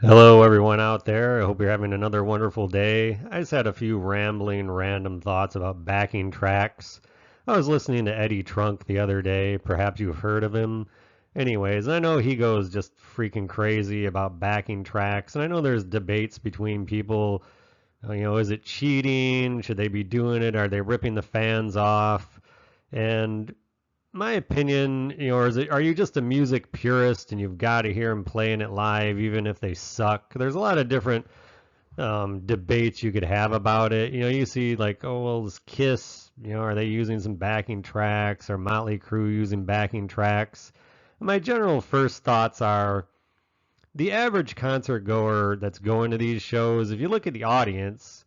Hello, everyone out there. I hope you're having another wonderful day. I just had a few rambling, random thoughts about backing tracks. I was listening to Eddie Trunk the other day. Perhaps you've heard of him. Anyways, I know he goes just freaking crazy about backing tracks, and I know there's debates between people. Is it cheating? Should they be doing it? Are they ripping the fans off? And my opinion, are you just a music purist and you've got to hear them playing it live even if they suck? There's a lot of different debates you could have about it. You see like, oh well, this Kiss, are they using some backing tracks or Motley Crue using backing tracks? My general first thoughts are the average concert goer that's going to these shows. If you look at the audience,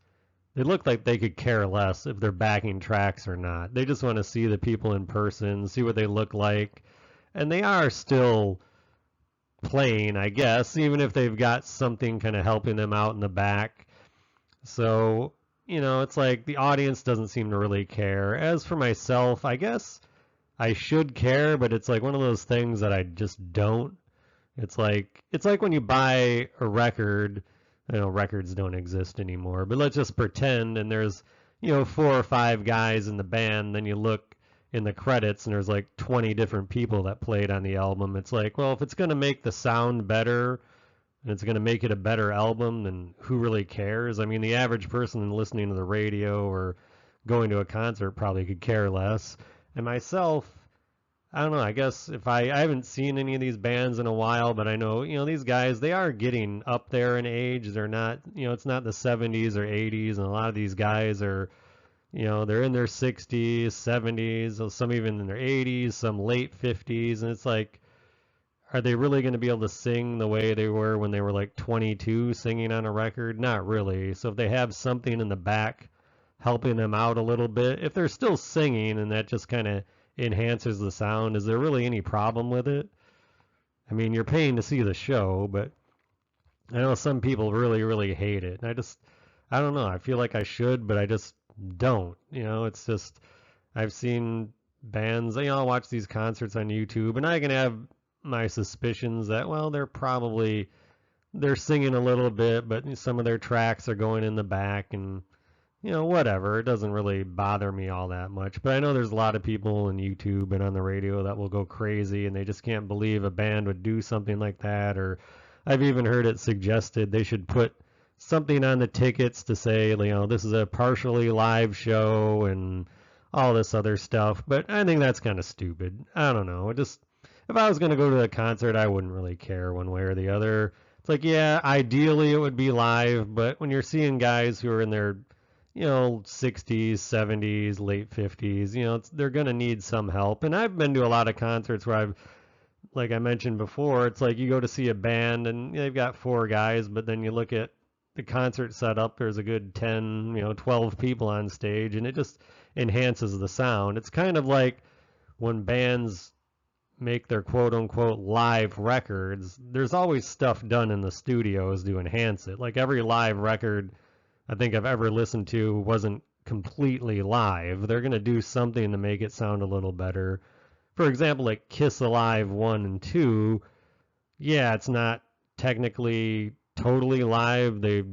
they look like they could care less if they're backing tracks or not. They just want to see the people in person, see what they look like. And they are still playing, I guess, even if they've got something kind of helping them out in the back. So, it's like the audience doesn't seem to really care. As for myself, I guess I should care, but it's like one of those things that I just don't. It's like when you buy a record. I know records don't exist anymore, but let's just pretend and there's, four or five guys in the band, then you look in the credits and there's like 20 different people that played on the album. It's like, well, if it's going to make the sound better and it's going to make it a better album, then who really cares? I mean, the average person listening to the radio or going to a concert probably could care less. And myself, I don't know. I guess if I haven't seen any of these bands in a while, but I know, these guys, they are getting up there in age. They're not, it's not the 70s or 80s. And a lot of these guys are, they're in their 60s, 70s, some even in their 80s, some late 50s. And it's like, are they really going to be able to sing the way they were when they were like 22 singing on a record? Not really. So if they have something in the back helping them out a little bit, if they're still singing and that just kind of enhances the sound, is there really any problem with it? I mean, you're paying to see the show, but I know some people really, really hate it. And I don't know. I feel like I should, but I just don't. It's just, I've seen bands, I watch these concerts on YouTube, and I can have my suspicions that, well, they're singing a little bit, but some of their tracks are going in the back, and whatever. It doesn't really bother me all that much. But I know there's a lot of people on YouTube and on the radio that will go crazy and they just can't believe a band would do something like that. Or I've even heard it suggested they should put something on the tickets to say, this is a partially live show and all this other stuff. But I think that's kind of stupid. I don't know. If I was going to go to a concert, I wouldn't really care one way or the other. It's like, yeah, ideally it would be live, but when you're seeing guys who are in their 60s, 70s, late 50s, they're going to need some help. And I've been to a lot of concerts where like I mentioned before, it's like you go to see a band and they've got four guys, but then you look at the concert setup, there's a good 10, 12 people on stage, and it just enhances the sound. It's kind of like when bands make their quote unquote live records, there's always stuff done in the studios to enhance it. Like every live record I think I've ever listened to wasn't completely live. They're going to do something to make it sound a little better. For example, like Kiss Alive 1 and 2, yeah, it's not technically totally live. They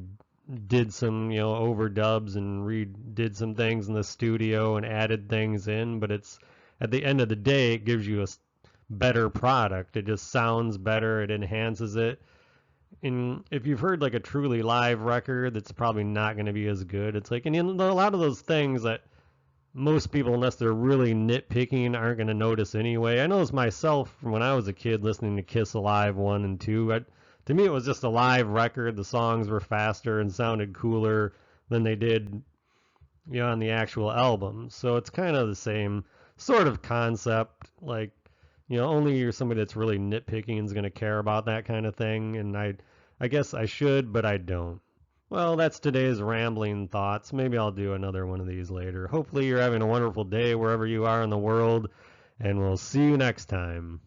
did some, overdubs and redid some things in the studio and added things in, but it's at the end of the day, it gives you a better product. It just sounds better, it enhances it. And if you've heard like a truly live record, that's probably not going to be as good. It's like, and a lot of those things that most people, unless they're really nitpicking, aren't going to notice anyway. I noticed myself from when I was a kid listening to Kiss Alive 1 and 2. To me, it was just a live record. The songs were faster and sounded cooler than they did, on the actual album. So it's kind of the same sort of concept. Like, only you're somebody that's really nitpicking is going to care about that kind of thing. And I guess I should, but I don't. Well, that's today's rambling thoughts. Maybe I'll do another one of these later. Hopefully, you're having a wonderful day wherever you are in the world, and we'll see you next time.